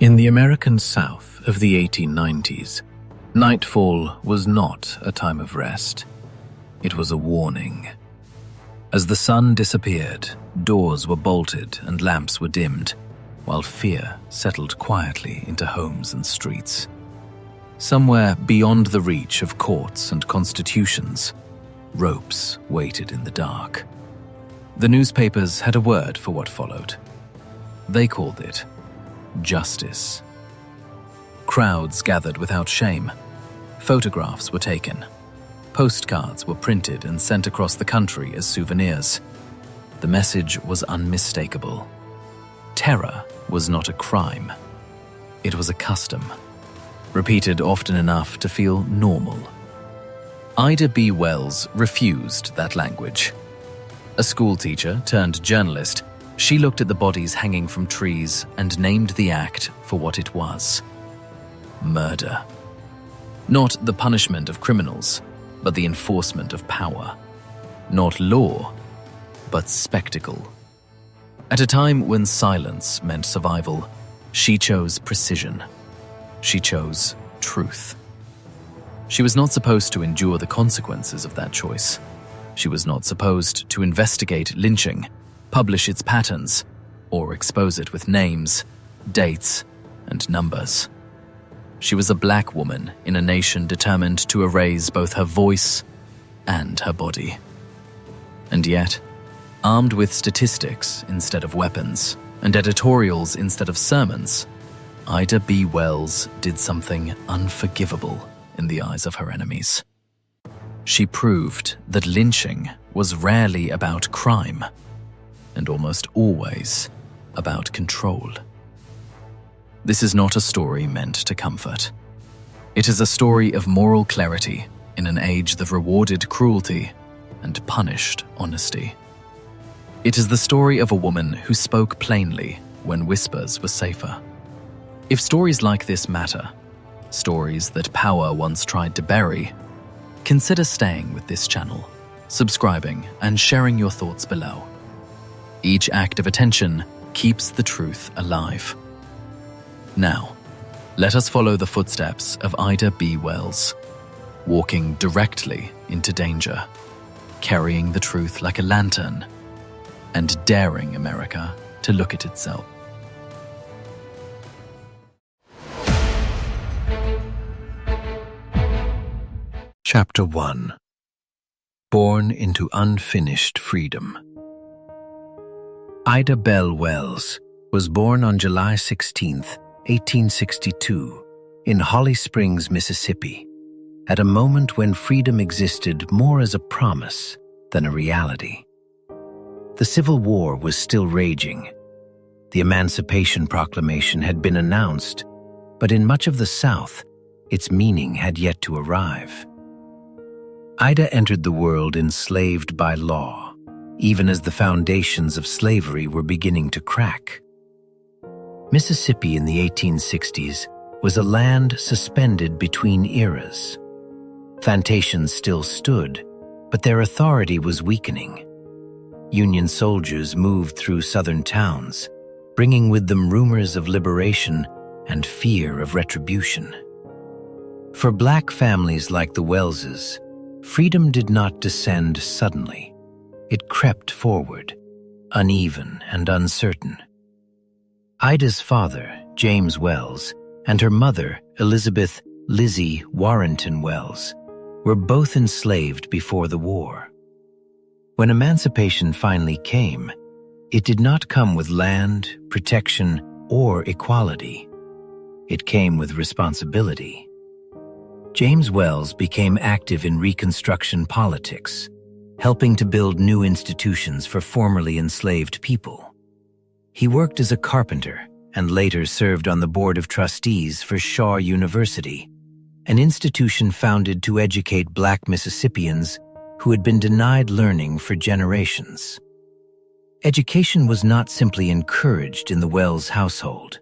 In the American South of the 1890s, nightfall was not a time of rest. It was a warning. As the sun disappeared, doors were bolted and lamps were dimmed, while fear settled quietly into homes and streets. Somewhere beyond the reach of courts and constitutions, ropes waited in the dark. The newspapers had a word for what followed. They called it justice. Crowds gathered without shame. Photographs were taken. Postcards were printed and sent across the country as souvenirs. The message was unmistakable. Terror was not a crime. It was a custom, repeated often enough to feel normal. Ida B. Wells refused that language. A schoolteacher turned journalist, she looked at the bodies hanging from trees and named the act for what it was: murder. Not the punishment of criminals, but the enforcement of power. Not law, but spectacle. At a time when silence meant survival, she chose precision. She chose truth. She was not supposed to endure the consequences of that choice. She was not supposed to investigate lynching, publish its patterns, or expose it with names, dates, and numbers. She was a black woman in a nation determined to erase both her voice and her body. And yet, armed with statistics instead of weapons, and editorials instead of sermons, Ida B. Wells did something unforgivable in the eyes of her enemies. She proved that lynching was rarely about crime, and almost always about control. This is not a story meant to comfort. It is a story of moral clarity in an age that rewarded cruelty and punished honesty. It is the story of a woman who spoke plainly when whispers were safer. If stories like this matter, stories that power once tried to bury, consider staying with this channel, subscribing, and sharing your thoughts below. Each act of attention keeps the truth alive. Now, let us follow the footsteps of Ida B. Wells, walking directly into danger, carrying the truth like a lantern, and daring America to look at itself. Chapter 1. Born into Unfinished Freedom. Ida Bell Wells was born on July 16, 1862, in Holly Springs, Mississippi, at a moment when freedom existed more as a promise than a reality. The Civil War was still raging. The Emancipation Proclamation had been announced, but in much of the South, its meaning had yet to arrive. Ida entered the world enslaved by law, even as the foundations of slavery were beginning to crack. Mississippi in the 1860s was a land suspended between eras. Plantations still stood, but their authority was weakening. Union soldiers moved through southern towns, bringing with them rumors of liberation and fear of retribution. For black families like the Wellses, freedom did not descend suddenly. It crept forward, uneven and uncertain. Ida's father, James Wells, and her mother, Elizabeth Lizzie Warrenton Wells, were both enslaved before the war. When emancipation finally came, it did not come with land, protection, or equality. It came with responsibility. James Wells became active in Reconstruction politics, helping to build new institutions for formerly enslaved people. He worked as a carpenter and later served on the board of trustees for Shaw University, an institution founded to educate black Mississippians who had been denied learning for generations. Education was not simply encouraged in the Wells household,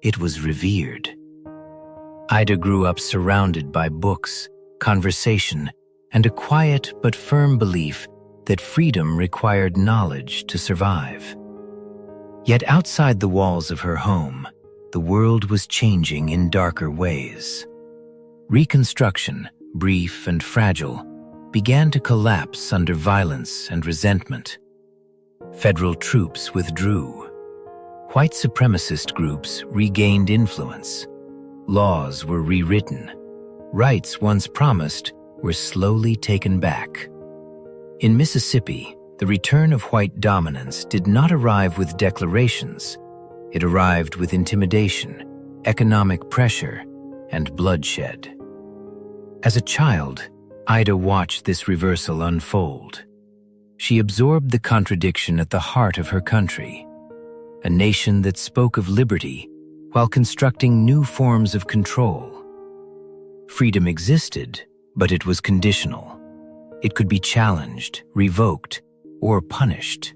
it was revered. Ida grew up surrounded by books, conversation, and a quiet but firm belief that freedom required knowledge to survive. Yet outside the walls of her home, the world was changing in darker ways. Reconstruction, brief and fragile, began to collapse under violence and resentment. Federal troops withdrew. White supremacist groups regained influence. Laws were rewritten. Rights once promised were slowly taken back. In Mississippi, the return of white dominance did not arrive with declarations. It arrived with intimidation, economic pressure, and bloodshed. As a child, Ida watched this reversal unfold. She absorbed the contradiction at the heart of her country, a nation that spoke of liberty while constructing new forms of control. Freedom existed, but it was conditional. It could be challenged, revoked, or punished.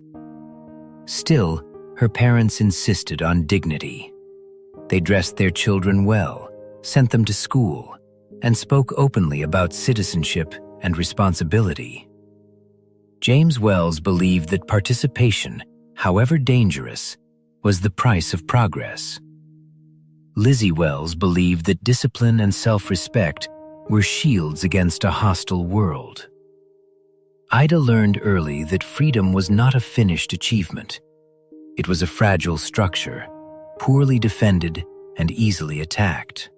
Still, her parents insisted on dignity. They dressed their children well, sent them to school, and spoke openly about citizenship and responsibility. James Wells believed that participation, however dangerous, was the price of progress. Lizzie Wells believed that discipline and self-respect were shields against a hostile world. Ida learned early that freedom was not a finished achievement. It was a fragile structure, poorly defended and easily attacked.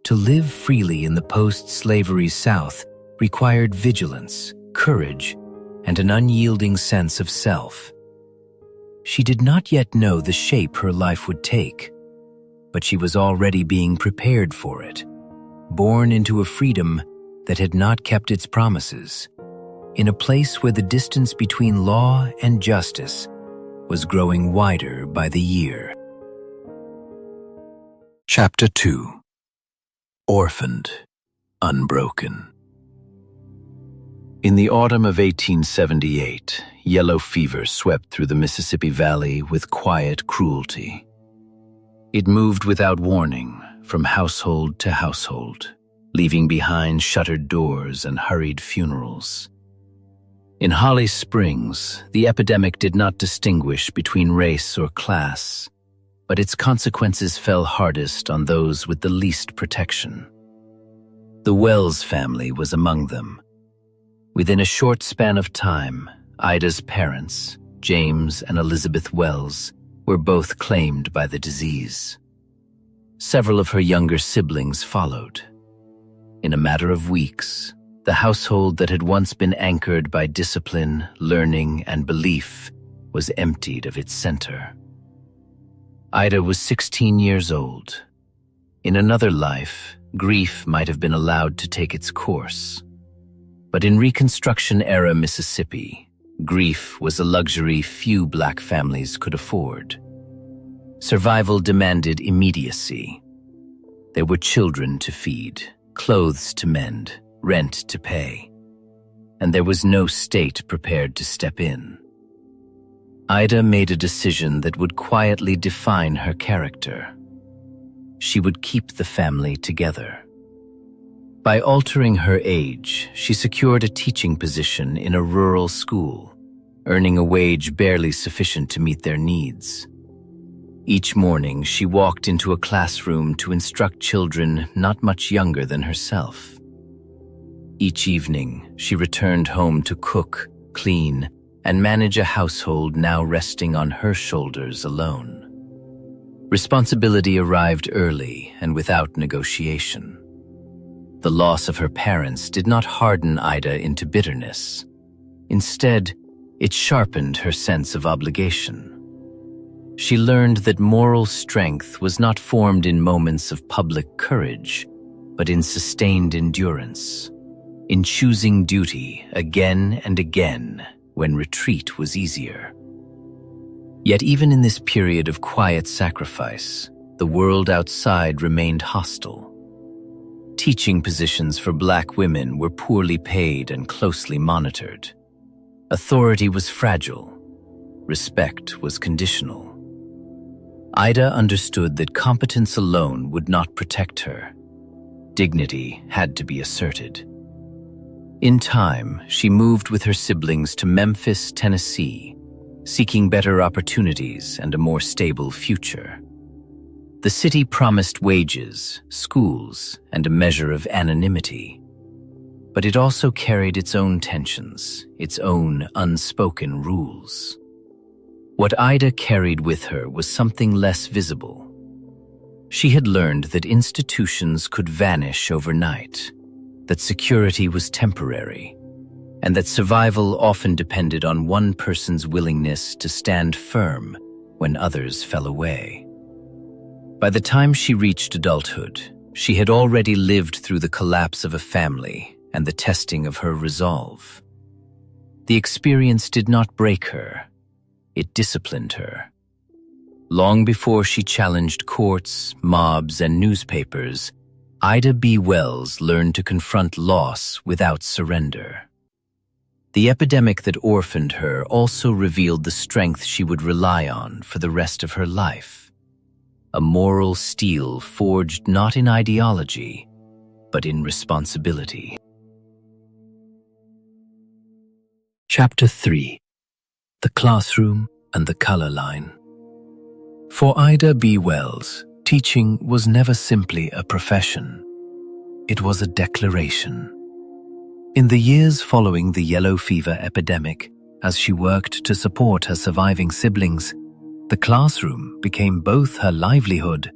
To live freely in the post-slavery South required vigilance, courage, and an unyielding sense of self. She did not yet know the shape her life would take, but she was already being prepared for it, born into a freedom that had not kept its promises, in a place where the distance between law and justice was growing wider by the year. Chapter 2. Orphaned, Unbroken. In the autumn of 1878, yellow fever swept through the Mississippi Valley with quiet cruelty. It moved without warning from household to household, leaving behind shuttered doors and hurried funerals. In Holly Springs, the epidemic did not distinguish between race or class, but its consequences fell hardest on those with the least protection. The Wells family was among them. Within a short span of time, Ida's parents, James and Elizabeth Wells, were both claimed by the disease. Several of her younger siblings followed. In a matter of weeks, the household that had once been anchored by discipline, learning, and belief was emptied of its center. Ida was 16 years old. In another life, grief might have been allowed to take its course. But in Reconstruction-era Mississippi, grief was a luxury few Black families could afford. Survival demanded immediacy. There were children to feed, clothes to mend, rent to pay, and there was no state prepared to step in. Ida made a decision that would quietly define her character. She would keep the family together. By altering her age, she secured a teaching position in a rural school, earning a wage barely sufficient to meet their needs. Each morning, she walked into a classroom to instruct children not much younger than herself. Each evening, she returned home to cook, clean, and manage a household now resting on her shoulders alone. Responsibility arrived early and without negotiation. The loss of her parents did not harden Ida into bitterness. Instead, it sharpened her sense of obligation. She learned that moral strength was not formed in moments of public courage, but in sustained endurance, in choosing duty again and again when retreat was easier. Yet even in this period of quiet sacrifice, the world outside remained hostile. Teaching positions for Black women were poorly paid and closely monitored. Authority was fragile. Respect was conditional. Ida understood that competence alone would not protect her. Dignity had to be asserted. In time, she moved with her siblings to Memphis, Tennessee, seeking better opportunities and a more stable future. The city promised wages, schools, and a measure of anonymity. But it also carried its own tensions, its own unspoken rules. What Ida carried with her was something less visible. She had learned that institutions could vanish overnight, that security was temporary, and that survival often depended on one person's willingness to stand firm when others fell away. By the time she reached adulthood, she had already lived through the collapse of a family and the testing of her resolve. The experience did not break her, it disciplined her. Long before she challenged courts, mobs, and newspapers, Ida B. Wells learned to confront loss without surrender. The epidemic that orphaned her also revealed the strength she would rely on for the rest of her life. A moral steel forged not in ideology, but in responsibility. Chapter 3: The Classroom and the Color Line. For Ida B. Wells, teaching was never simply a profession. It was a declaration. In the years following the yellow fever epidemic, as she worked to support her surviving siblings, the classroom became both her livelihood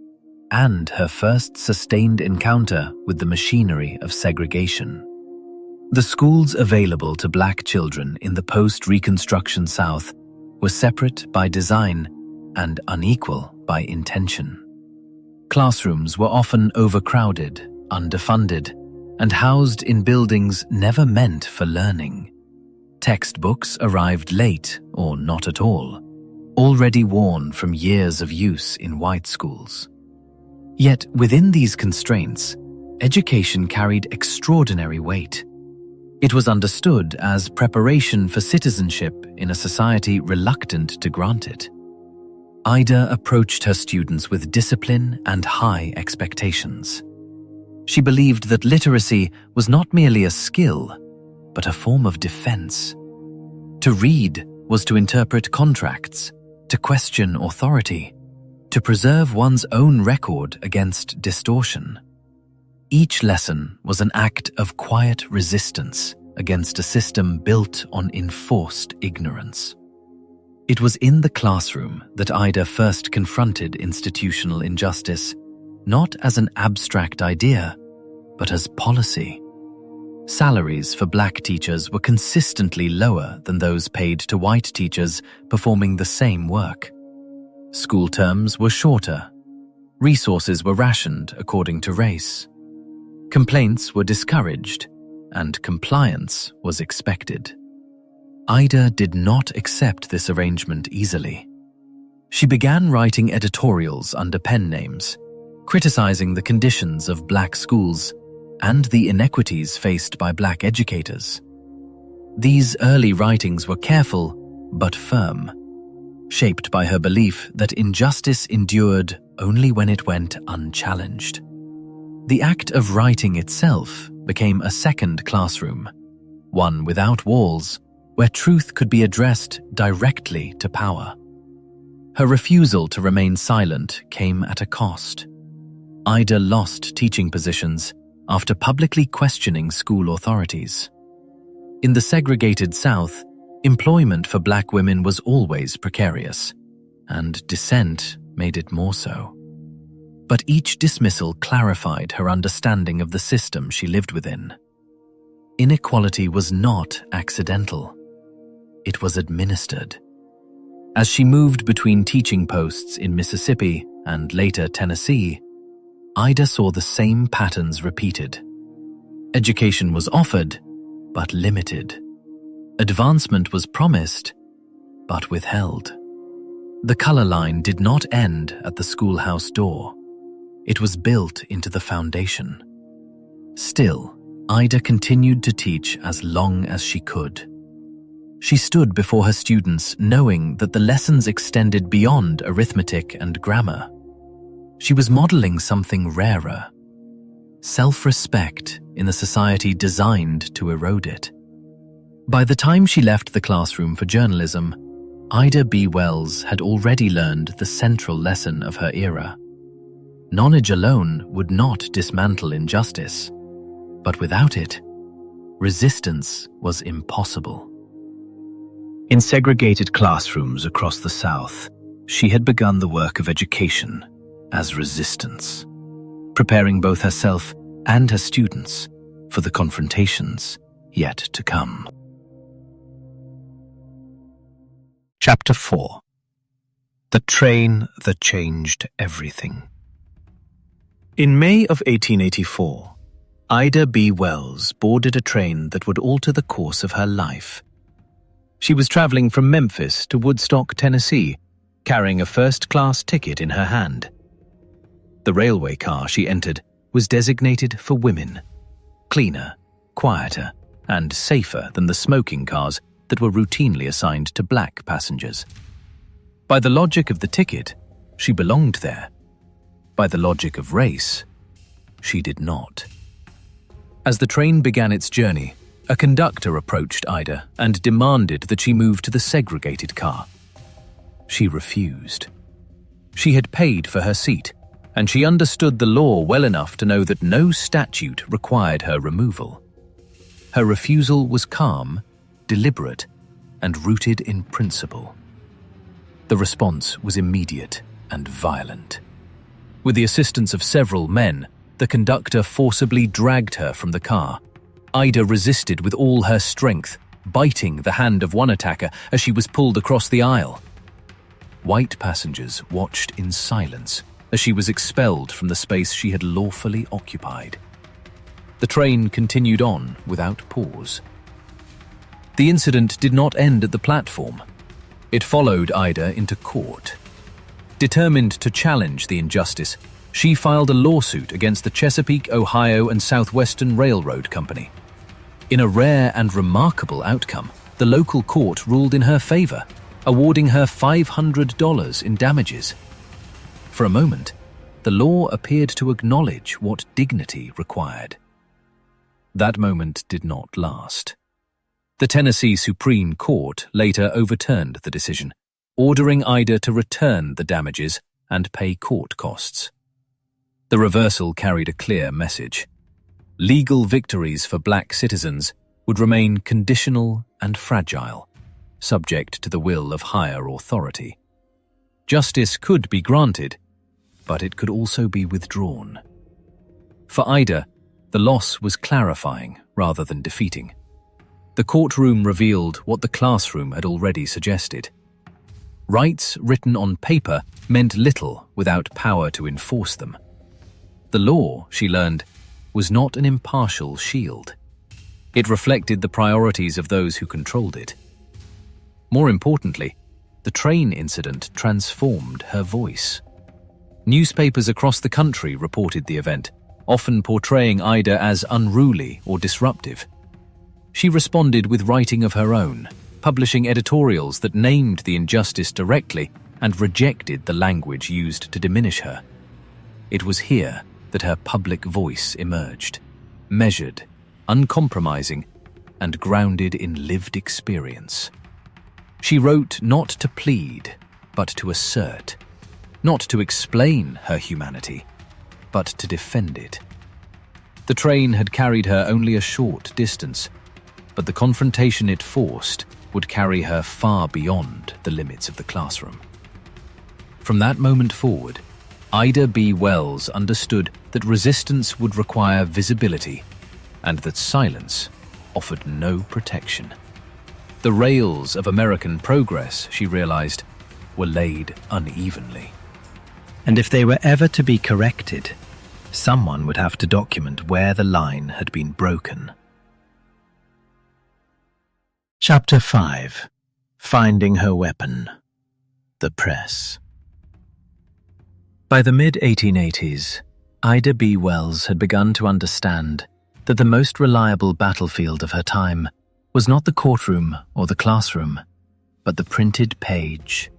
and her first sustained encounter with the machinery of segregation. The schools available to Black children in the post-Reconstruction South were separate by design and unequal by intention. Classrooms were often overcrowded, underfunded, and housed in buildings never meant for learning. Textbooks arrived late or not at all, already worn from years of use in white schools. Yet within these constraints, education carried extraordinary weight. It was understood as preparation for citizenship in a society reluctant to grant it. Ida approached her students with discipline and high expectations. She believed that literacy was not merely a skill, but a form of defense. To read was to interpret contracts, to question authority, to preserve one's own record against distortion. Each lesson was an act of quiet resistance against a system built on enforced ignorance. It was in the classroom that Ida first confronted institutional injustice, not as an abstract idea, but as policy. Salaries for Black teachers were consistently lower than those paid to white teachers performing the same work. School terms were shorter. Resources were rationed according to race. Complaints were discouraged, and compliance was expected. Ida did not accept this arrangement easily. She began writing editorials under pen names, criticizing the conditions of Black schools and the inequities faced by Black educators. These early writings were careful but firm, shaped by her belief that injustice endured only when it went unchallenged. The act of writing itself became a second classroom, one without walls, where truth could be addressed directly to power. Her refusal to remain silent came at a cost. Ida lost teaching positions after publicly questioning school authorities. In the segregated South, employment for Black women was always precarious, and dissent made it more so. But each dismissal clarified her understanding of the system she lived within. Inequality was not accidental. It was administered. As she moved between teaching posts in Mississippi and later Tennessee, Ida saw the same patterns repeated. Education was offered, but limited. Advancement was promised, but withheld. The color line did not end at the schoolhouse door. It was built into the foundation. Still, Ida continued to teach as long as she could. She stood before her students knowing that the lessons extended beyond arithmetic and grammar. She was modeling something rarer: self-respect in a society designed to erode it. By the time she left the classroom for journalism, Ida B. Wells had already learned the central lesson of her era. Knowledge alone would not dismantle injustice, but without it, resistance was impossible. In segregated classrooms across the South, she had begun the work of education as resistance, preparing both herself and her students for the confrontations yet to come. Chapter 4. The Train That Changed Everything. In May of 1884, Ida B. Wells boarded a train that would alter the course of her life. She was traveling from Memphis to Woodstock, Tennessee, carrying a first-class ticket in her hand. The railway car she entered was designated for women, cleaner, quieter, and safer than the smoking cars that were routinely assigned to black passengers. By the logic of the ticket, she belonged there. By the logic of race, she did not. As the train began its journey, a conductor approached Ida and demanded that she move to the segregated car. She refused. She had paid for her seat, and she understood the law well enough to know that no statute required her removal. Her refusal was calm, deliberate, and rooted in principle. The response was immediate and violent. With the assistance of several men, the conductor forcibly dragged her from the car. Ida resisted with all her strength, biting the hand of one attacker as she was pulled across the aisle. White passengers watched in silence as she was expelled from the space she had lawfully occupied. The train continued on without pause. The incident did not end at the platform. It followed Ida into court. Determined to challenge the injustice, she filed a lawsuit against the Chesapeake, Ohio and Southwestern Railroad Company. In a rare and remarkable outcome, the local court ruled in her favor, awarding her $500 in damages. For a moment, the law appeared to acknowledge what dignity required. That moment did not last. The Tennessee Supreme Court later overturned the decision, ordering Ida to return the damages and pay court costs. The reversal carried a clear message. Legal victories for black citizens would remain conditional and fragile, subject to the will of higher authority. Justice could be granted, but it could also be withdrawn. For Ida, the loss was clarifying rather than defeating. The courtroom revealed what the classroom had already suggested. Rights written on paper meant little without power to enforce them. The law, she learned, was not an impartial shield. It reflected the priorities of those who controlled it. More importantly, the train incident transformed her voice. Newspapers across the country reported the event, often portraying Ida as unruly or disruptive. She responded with writing of her own, publishing editorials that named the injustice directly and rejected the language used to diminish her. It was here that her public voice emerged, measured, uncompromising, and grounded in lived experience. She wrote not to plead, but to assert, not to explain her humanity, but to defend it. The train had carried her only a short distance, but the confrontation it forced would carry her far beyond the limits of the classroom. From that moment forward, Ida B. Wells understood that resistance would require visibility and that silence offered no protection. The rails of American progress, she realized, were laid unevenly. And if they were ever to be corrected, someone would have to document where the line had been broken. Chapter 5. Finding Her Weapon. The Press. By the mid-1880s, Ida B. Wells had begun to understand that the most reliable battlefield of her time was not the courtroom or the classroom, but the printed page.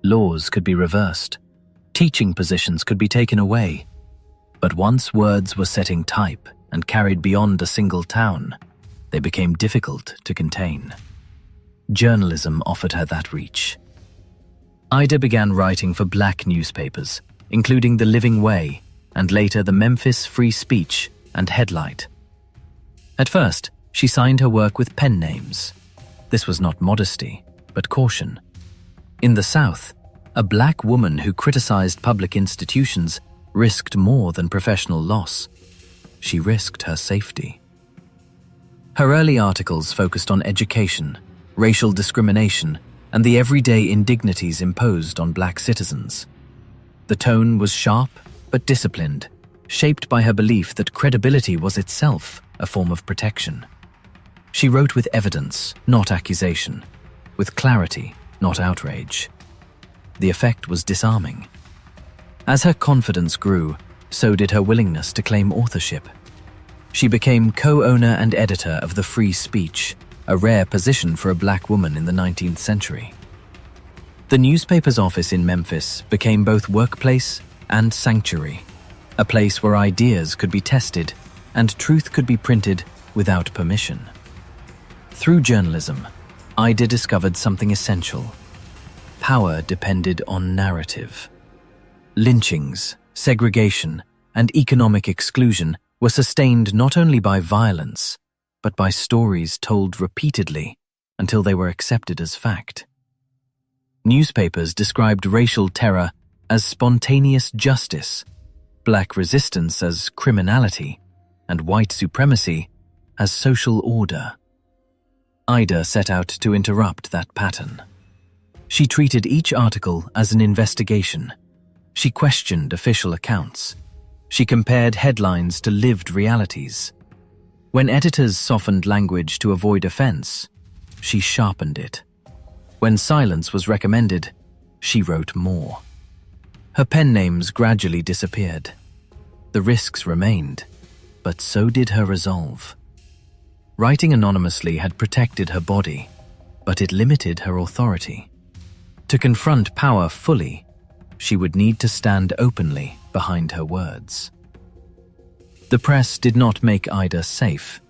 Laws could be reversed, teaching positions could be taken away, but once words were set in type and carried beyond a single town, they became difficult to contain. Journalism offered her that reach. Ida began writing for black newspapers, including The Living Way and later the Memphis Free Speech and Headlight. At first, she signed her work with pen names. This was not modesty, but caution. In the South, a black woman who criticized public institutions risked more than professional loss. She risked her safety. Her early articles focused on education, racial discrimination, and the everyday indignities imposed on black citizens. The tone was sharp but disciplined, shaped by her belief that credibility was itself a form of protection. She wrote with evidence, not accusation, with clarity, not outrage. The effect was disarming. As her confidence grew, so did her willingness to claim authorship. She became co-owner and editor of The Free Speech, a rare position for a black woman in the 19th century. The newspaper's office in Memphis became both workplace and sanctuary, a place where ideas could be tested and truth could be printed without permission. Through journalism, Ida discovered something essential. Power depended on narrative. Lynchings, segregation, and economic exclusion were sustained not only by violence, but by stories told repeatedly until they were accepted as fact. Newspapers described racial terror as spontaneous justice, black resistance as criminality, and white supremacy as social order. Ida set out to interrupt that pattern. She treated each article as an investigation. She questioned official accounts. She compared headlines to lived realities. When editors softened language to avoid offense, she sharpened it. When silence was recommended, she wrote more. Her pen names gradually disappeared. The risks remained, but so did her resolve. Writing anonymously had protected her body, but it limited her authority. To confront power fully, she would need to stand openly behind her words. The press did not make Ida safe.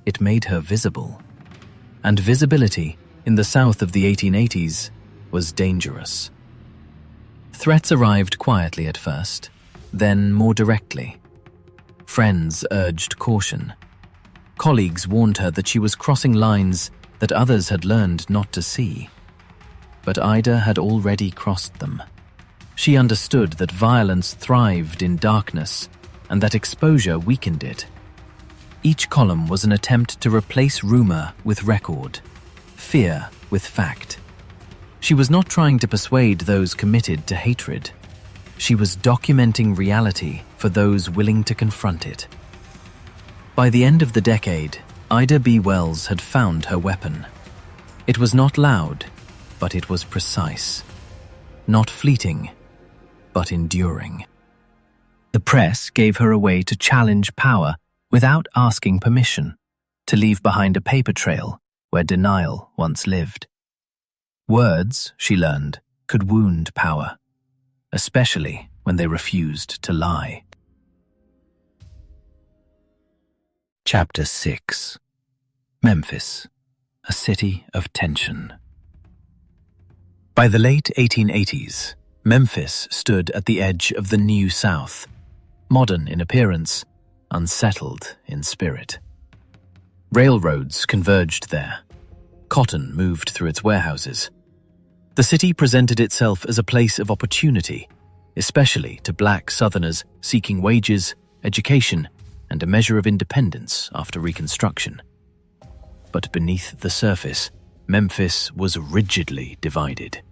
It made her visible. And visibility in the South of the 1880s was dangerous. Threats arrived quietly at first, then more directly. Friends urged caution. Colleagues warned her that she was crossing lines that others had learned not to see. But Ida had already crossed them. She understood that violence thrived in darkness and that exposure weakened it. Each column was an attempt to replace rumor with record, fear with fact. She was not trying to persuade those committed to hatred. She was documenting reality for those willing to confront it. By the end of the decade, Ida B. Wells had found her weapon. It was not loud, but it was precise. Not fleeting, but enduring. The press gave her a way to challenge power without asking permission, to leave behind a paper trail where denial once lived. Words, she learned, could wound power, especially when they refused to lie. Chapter 6. Memphis, a city of tension. By the late 1880s, Memphis stood at the edge of the New South, modern in appearance, unsettled in spirit. Railroads converged there. Cotton moved through its warehouses. The city presented itself as a place of opportunity, especially to black Southerners seeking wages, education, and a measure of independence after Reconstruction. But beneath the surface, Memphis was rigidly divided.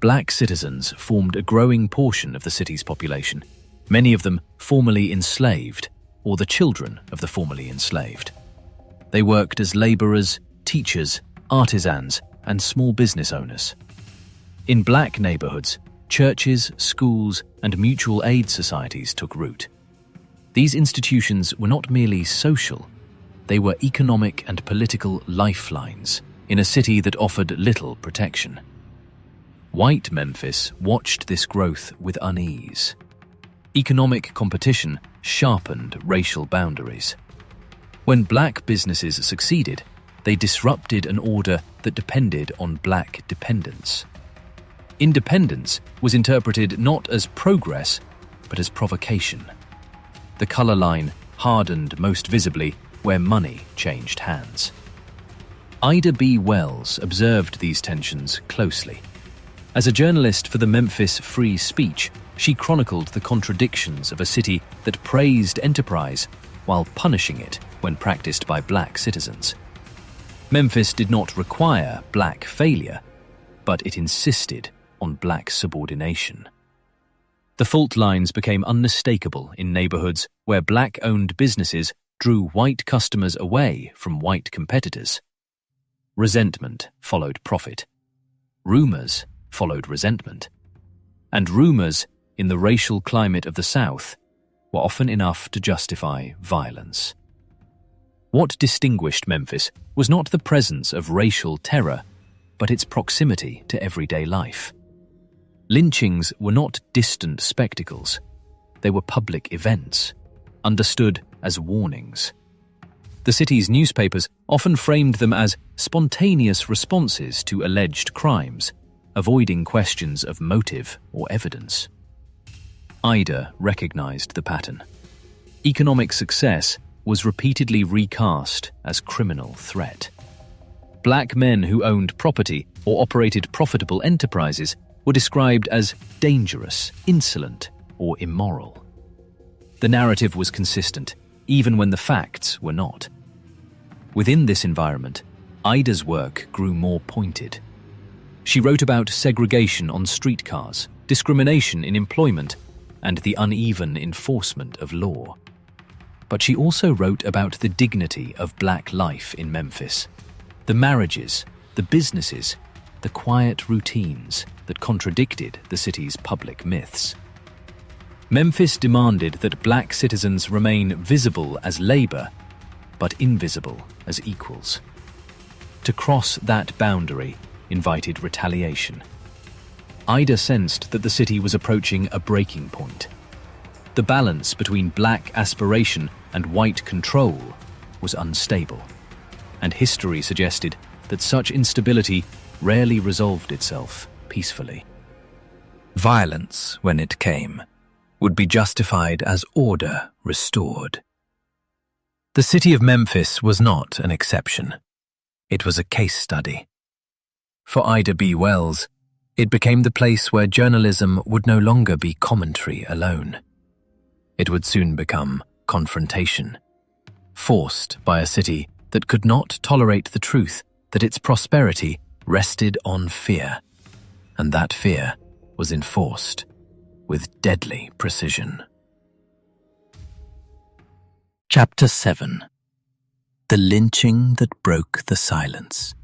Black citizens formed a growing portion of the city's population, many of them formerly enslaved or the children of the formerly enslaved. They worked as laborers, teachers, artisans, and small business owners. In black neighborhoods, churches, schools, and mutual aid societies took root. These institutions were not merely social, they were economic and political lifelines in a city that offered little protection. White Memphis watched this growth with unease. Economic competition sharpened racial boundaries. When black businesses succeeded, they disrupted an order that depended on black dependence. Independence was interpreted not as progress, but as provocation. The color line hardened most visibly where money changed hands. Ida B. Wells observed these tensions closely. As a journalist for the Memphis Free Speech, she chronicled the contradictions of a city that praised enterprise while punishing it when practiced by black citizens. Memphis did not require black failure, but it insisted on black subordination. The fault lines became unmistakable in neighborhoods where black-owned businesses drew white customers away from white competitors. Resentment followed profit. Rumors followed resentment. And rumors, in the racial climate of the South, were often enough to justify violence. What distinguished Memphis was not the presence of racial terror, but its proximity to everyday life. Lynchings were not distant spectacles. They were public events, understood as warnings. The city's newspapers often framed them as spontaneous responses to alleged crimes, avoiding questions of motive or evidence. Ida recognized the pattern. Economic success was repeatedly recast as criminal threat. Black men who owned property or operated profitable enterprises were described as dangerous, insolent, or immoral. The narrative was consistent, even when the facts were not. Within this environment, Ida's work grew more pointed. She wrote about segregation on streetcars, discrimination in employment, and the uneven enforcement of law. But she also wrote about the dignity of black life in Memphis, the marriages, the businesses, the quiet routines that contradicted the city's public myths. Memphis demanded that black citizens remain visible as labor, but invisible as equals. To cross that boundary invited retaliation. Ida sensed that the city was approaching a breaking point. The balance between black aspiration and white control was unstable, and history suggested that such instability rarely resolved itself peacefully. Violence, when it came, would be justified as order restored. The city of Memphis was not an exception. It was a case study. For Ida B. Wells, it became the place where journalism would no longer be commentary alone. It would soon become confrontation, forced by a city that could not tolerate the truth that its prosperity rested on fear, and that fear was enforced with deadly precision. Chapter 7. The Lynching That Broke the Silence.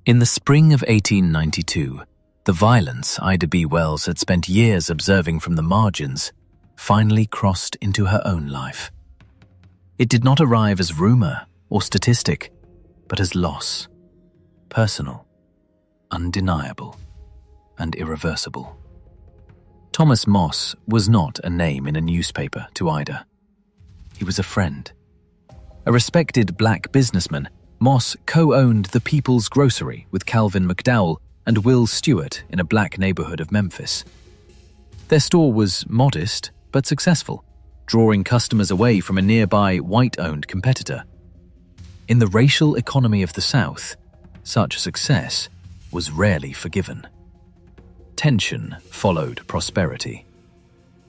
In the spring of 1892, the violence Ida B. Wells had spent years observing from the margins finally crossed into her own life. It did not arrive as rumor or statistic, but as loss, personal, undeniable, and irreversible. Thomas Moss was not a name in a newspaper to Ida. He was a friend. A respected black businessman, Moss co-owned the People's Grocery with Calvin McDowell and Will Stewart in a black neighborhood of Memphis. Their store was modest but successful, drawing customers away from a nearby white-owned competitor. In the racial economy of the South, such success was rarely forgiven. Tension followed prosperity.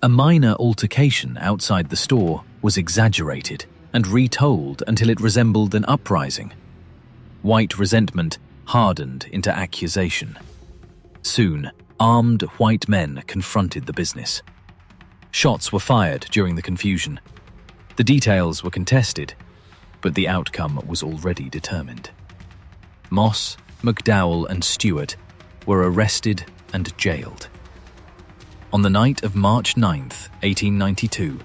A minor altercation outside the store was exaggerated and retold until it resembled an uprising. White resentment hardened into accusation. Soon, armed white men confronted the business. Shots were fired during the confusion. The details were contested, but the outcome was already determined. Moss, McDowell, and Stewart were arrested and jailed. On the night of March 9th, 1892,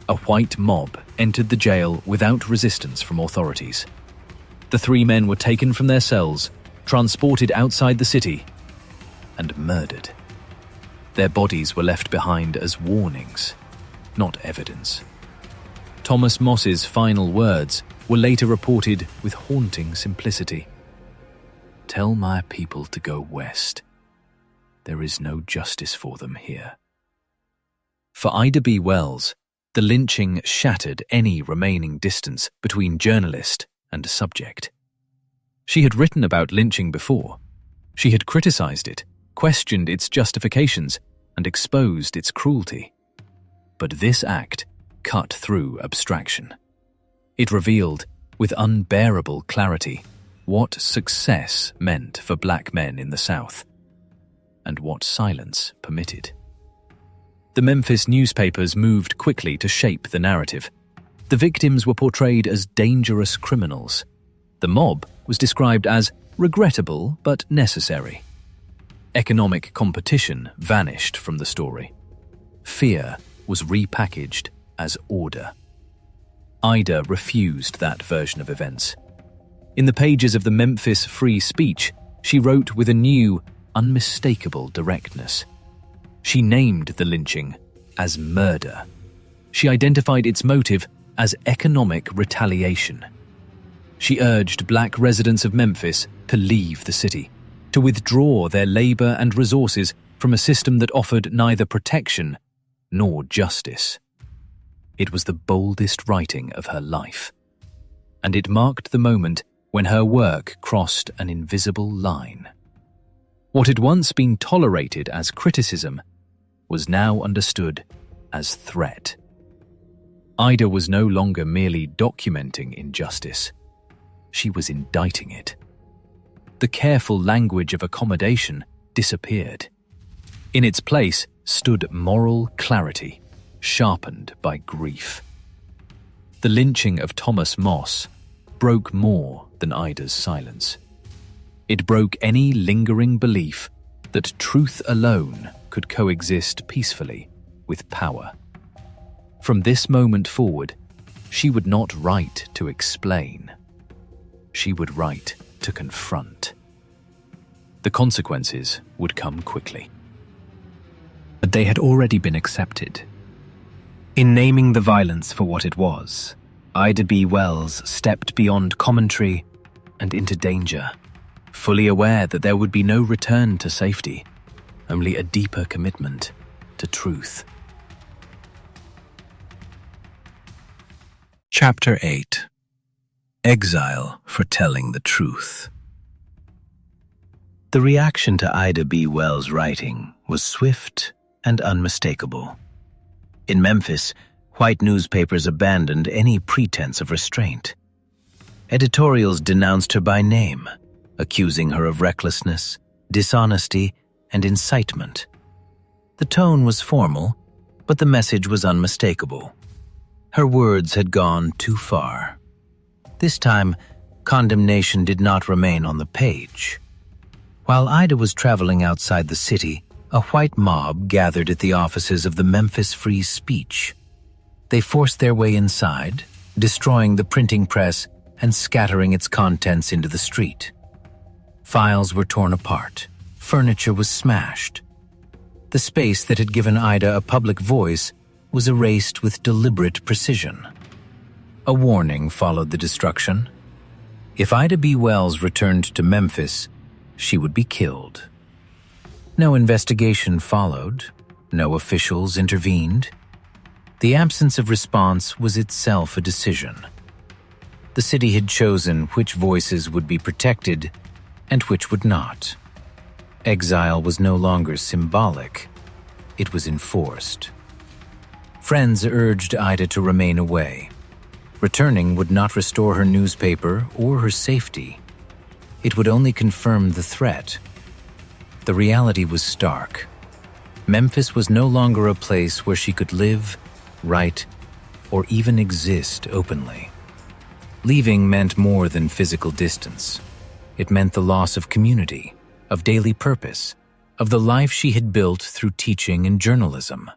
a white mob entered the jail without resistance from authorities. The three men were taken from their cells, transported outside the city, and murdered. Their bodies were left behind as warnings, not evidence. Thomas Moss's final words were later reported with haunting simplicity. "Tell my people to go west. There is no justice for them here. For Ida B. Wells, the lynching shattered any remaining distance between journalist and subject. She had written about lynching before. She had criticized it, questioned its justifications, and exposed its cruelty. But this act cut through abstraction. It revealed, with unbearable clarity, what success meant for black men in the South, and what silence permitted. The Memphis newspapers moved quickly to shape the narrative. The victims were portrayed as dangerous criminals. The mob was described as regrettable but necessary. Economic competition vanished from the story. Fear was repackaged as order. Ida refused that version of events. In the pages of the Memphis Free Speech, she wrote with a new, unmistakable directness. She named the lynching as murder. She identified its motive as economic retaliation. She urged black residents of Memphis to leave the city, to withdraw their labor and resources from a system that offered neither protection nor justice. It was the boldest writing of her life, and it marked the moment when her work crossed an invisible line. What had once been tolerated as criticism was now understood as threat. Ida was no longer merely documenting injustice. She was indicting it. The careful language of accommodation disappeared. In its place stood moral clarity, sharpened by grief. The lynching of Thomas Moss broke more than Ida's silence. It broke any lingering belief that truth alone could coexist peacefully with power. From this moment forward, she would not write to explain. She would write to confront. The consequences would come quickly. But they had already been accepted. In naming the violence for what it was, Ida B. Wells stepped beyond commentary and into danger, fully aware that there would be no return to safety, only a deeper commitment to truth. Chapter 8. Exile for Telling the Truth. The reaction to Ida B. Wells' writing was swift and unmistakable. In Memphis, white newspapers abandoned any pretense of restraint. Editorials denounced her by name, accusing her of recklessness, dishonesty, and incitement. The tone was formal, but the message was unmistakable. Her words had gone too far. This time, condemnation did not remain on the page. While Ida was traveling outside the city, a white mob gathered at the offices of the Memphis Free Speech. They forced their way inside, destroying the printing press and scattering its contents into the street. Files were torn apart. Furniture was smashed. The space that had given Ida a public voice was erased with deliberate precision. A warning followed the destruction. If Ida B. Wells returned to Memphis, she would be killed. No investigation followed. No officials intervened. The absence of response was itself a decision. The city had chosen which voices would be protected and which would not. Exile was no longer symbolic. It was enforced. Friends urged Ida to remain away. Returning would not restore her newspaper or her safety. It would only confirm the threat. The reality was stark. Memphis was no longer a place where she could live, write, or even exist openly. Leaving meant more than physical distance. It meant the loss of community, of daily purpose, of the life she had built through teaching and journalism.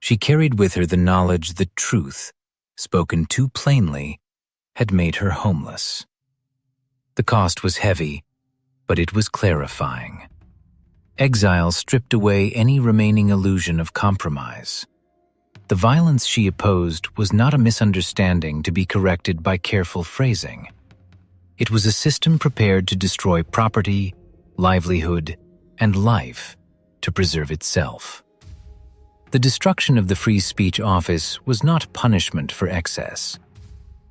She carried with her the knowledge that truth, spoken too plainly, had made her homeless. The cost was heavy, but it was clarifying. Exile stripped away any remaining illusion of compromise. The violence she opposed was not a misunderstanding to be corrected by careful phrasing. It was a system prepared to destroy property, livelihood, and life to preserve itself. The destruction of the Free Speech Office was not punishment for excess.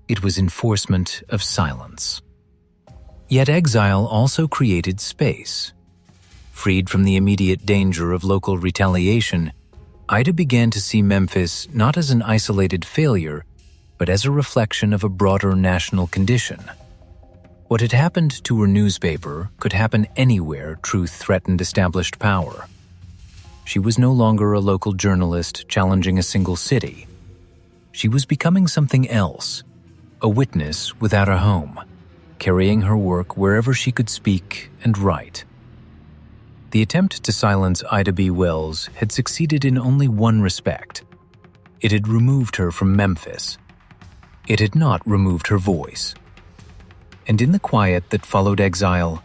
It was enforcement of silence. Yet Exile also created space. Freed from the immediate danger of local retaliation, Ida began to see Memphis not as an isolated failure, but as a reflection of a broader national condition. What had happened to her newspaper could happen anywhere truth threatened established power. She was no longer a local journalist challenging a single city. She was becoming something else, a witness without a home, carrying her work wherever she could speak and write. The attempt to silence Ida B. Wells had succeeded in only one respect. It had removed her from Memphis. It had not removed her voice. And in the quiet that followed Exile,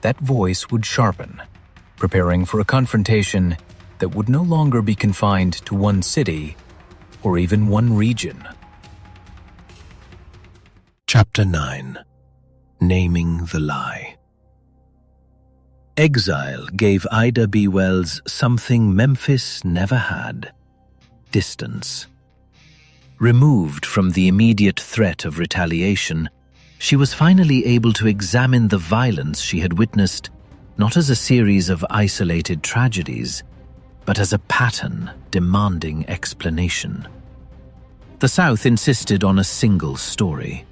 that voice would sharpen, preparing for a confrontation that would no longer be confined to one city or even one region. Chapter 9. Naming the Lie. Exile gave Ida B. Wells something Memphis never had: distance. Removed from the immediate threat of retaliation, she was finally able to examine the violence she had witnessed not as a series of isolated tragedies, but as a pattern demanding explanation. The South insisted on a single story.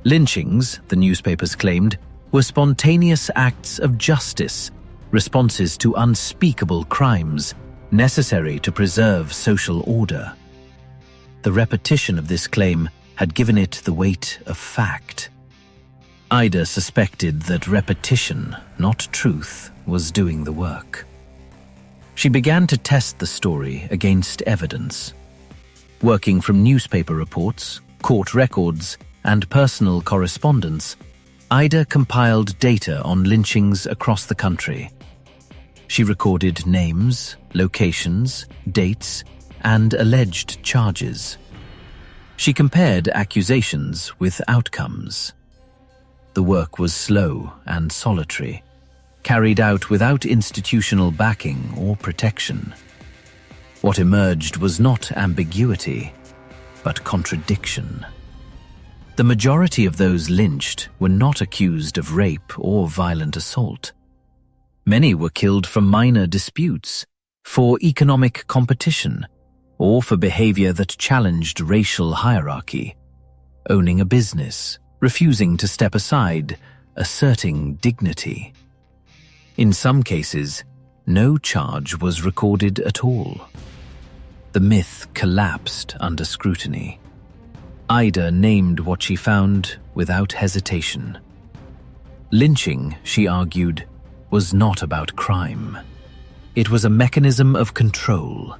Lynchings, the newspapers claimed, were spontaneous acts of justice, responses to unspeakable crimes necessary to preserve social order. The repetition of this claim had given it the weight of fact. Ida suspected that repetition, not truth, was doing the work. She began to test the story against evidence. Working from newspaper reports, court records, and personal correspondence, Ida compiled data on lynchings across the country. She recorded names, locations, dates, and alleged charges. She compared accusations with outcomes. The work was slow and solitary, carried out without institutional backing or protection. What emerged was not ambiguity, but contradiction. The majority of those lynched were not accused of rape or violent assault. Many were killed for minor disputes, for economic competition, or for behavior that challenged racial hierarchy, owning a business, refusing to step aside, asserting dignity. In some cases, no charge was recorded at all. The myth collapsed under scrutiny. Ida named what she found without hesitation. Lynching, she argued, was not about crime. It was a mechanism of control,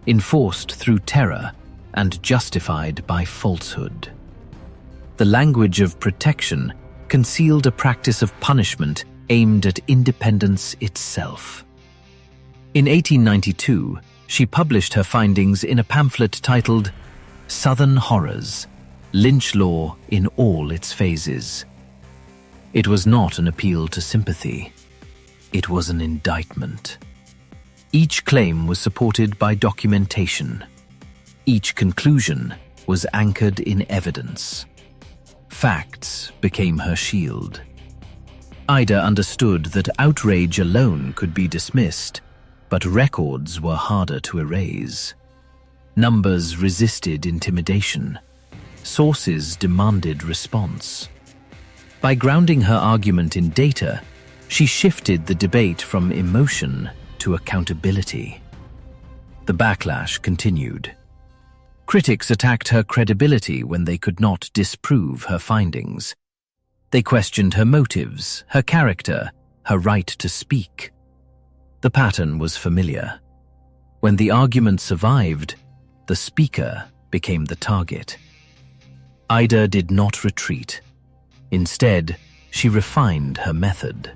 enforced through terror and justified by falsehood. The language of protection concealed a practice of punishment aimed at independence itself. In 1892, she published her findings in a pamphlet titled Southern Horrors: Lynch Law in All Its Phases. It was not an appeal to sympathy. It was an indictment. Each claim was supported by documentation. Each conclusion was anchored in evidence. Facts became her shield. Ida understood that outrage alone could be dismissed, but records were harder to erase. Numbers resisted intimidation. Sources demanded response. By grounding her argument in data, she shifted the debate from emotion to accountability. The backlash continued. Critics attacked her credibility when they could not disprove her findings. They questioned her motives, her character, her right to speak. The pattern was familiar. When the argument survived, the speaker became the target. Ida did not retreat. Instead, she refined her method.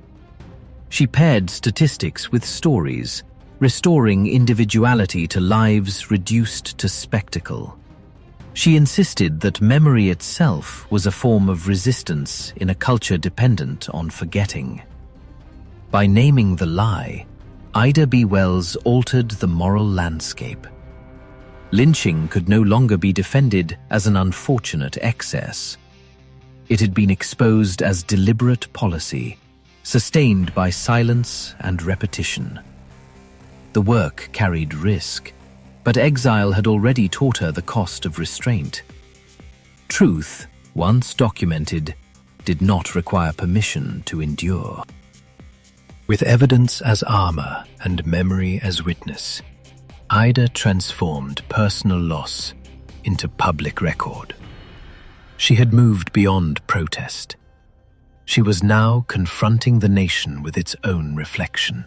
She paired statistics with stories, restoring individuality to lives reduced to spectacle. She insisted that memory itself was a form of resistance in a culture dependent on forgetting. By naming the lie, Ida B. Wells altered the moral landscape. Lynching could no longer be defended as an unfortunate excess. It had been exposed as deliberate policy, sustained by silence and repetition. The work carried risk, but Exile had already taught her the cost of restraint. Truth, once documented, did not require permission to endure. With evidence as armor and memory as witness, Ida transformed personal loss into public record. She had moved beyond protest. She was now confronting the nation with its own reflection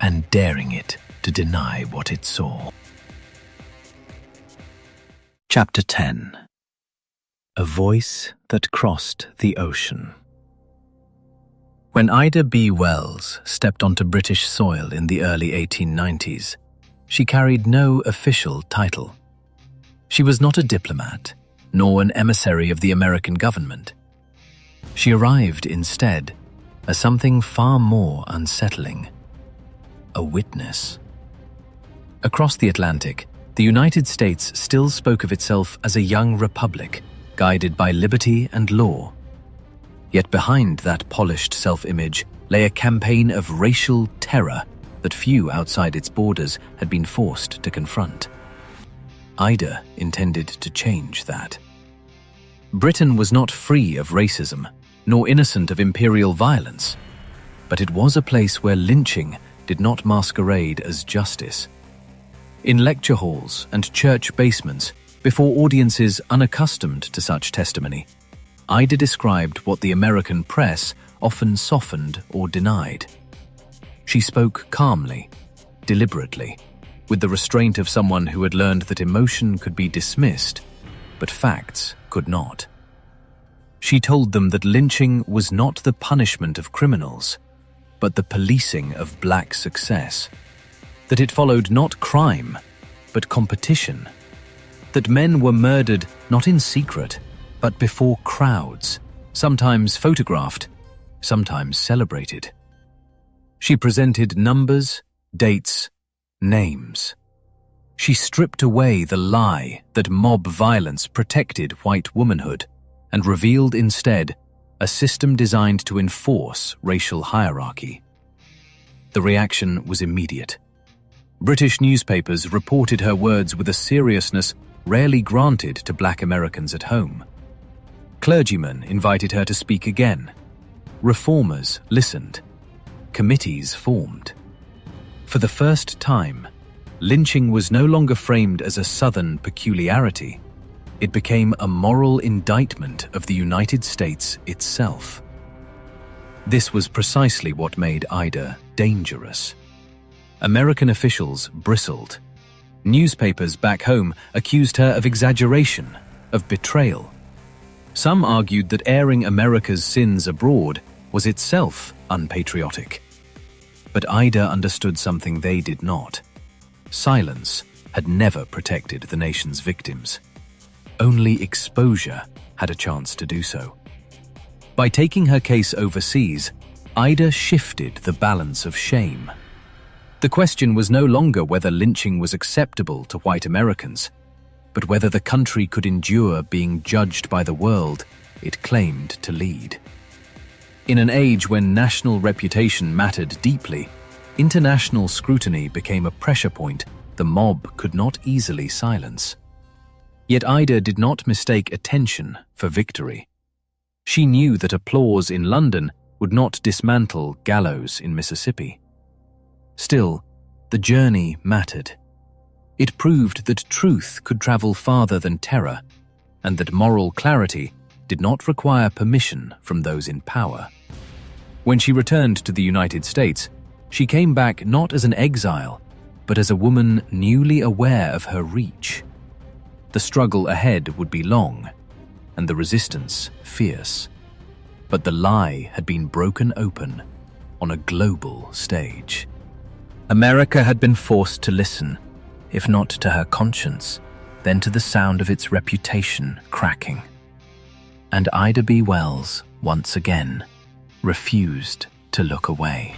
and daring it to deny what it saw. Chapter 10. A Voice That Crossed the Ocean. When Ida B. Wells stepped onto British soil in the early 1890s, she carried no official title. She was not a diplomat, nor an emissary of the American government. She arrived instead as something far more unsettling: a witness. Across the Atlantic, the United States still spoke of itself as a young republic, guided by liberty and law. Yet behind that polished self-image lay a campaign of racial terror that few outside its borders had been forced to confront. Ida intended to change that. Britain was not free of racism, nor innocent of imperial violence, but it was a place where lynching did not masquerade as justice. In lecture halls and church basements, before audiences unaccustomed to such testimony, Ida described what the American press often softened or denied. She spoke calmly, deliberately, with the restraint of someone who had learned that emotion could be dismissed, but facts could not. She told them that lynching was not the punishment of criminals, but the policing of black success. That it followed not crime, but competition. That men were murdered not in secret, but before crowds, sometimes photographed, sometimes celebrated. She presented numbers, dates, names. She stripped away the lie that mob violence protected white womanhood and revealed instead a system designed to enforce racial hierarchy. The reaction was immediate. British newspapers reported her words with a seriousness rarely granted to black Americans at home. Clergymen invited her to speak again. Reformers listened. Committees formed. For the first time, lynching was no longer framed as a Southern peculiarity. It became a moral indictment of the United States itself. This was precisely what made Ida dangerous. American officials bristled. Newspapers back home accused her of exaggeration, of betrayal. Some argued that airing America's sins abroad was itself unpatriotic. But Ida understood something they did not. Silence had never protected the nation's victims. Only exposure had a chance to do so. By taking her case overseas, Ida shifted the balance of shame. The question was no longer whether lynching was acceptable to white Americans, but whether the country could endure being judged by the world it claimed to lead. In an age when national reputation mattered deeply, international scrutiny became a pressure point the mob could not easily silence. Yet Ida did not mistake attention for victory. She knew that applause in London would not dismantle gallows in Mississippi. Still, the journey mattered. It proved that truth could travel farther than terror, and that moral clarity did not require permission from those in power. When she returned to the United States, she came back not as an exile, but as a woman newly aware of her reach. The struggle ahead would be long, and the resistance fierce. But the lie had been broken open on a global stage. America had been forced to listen, if not to her conscience, then to the sound of its reputation cracking. And Ida B. Wells, once again, refused to look away.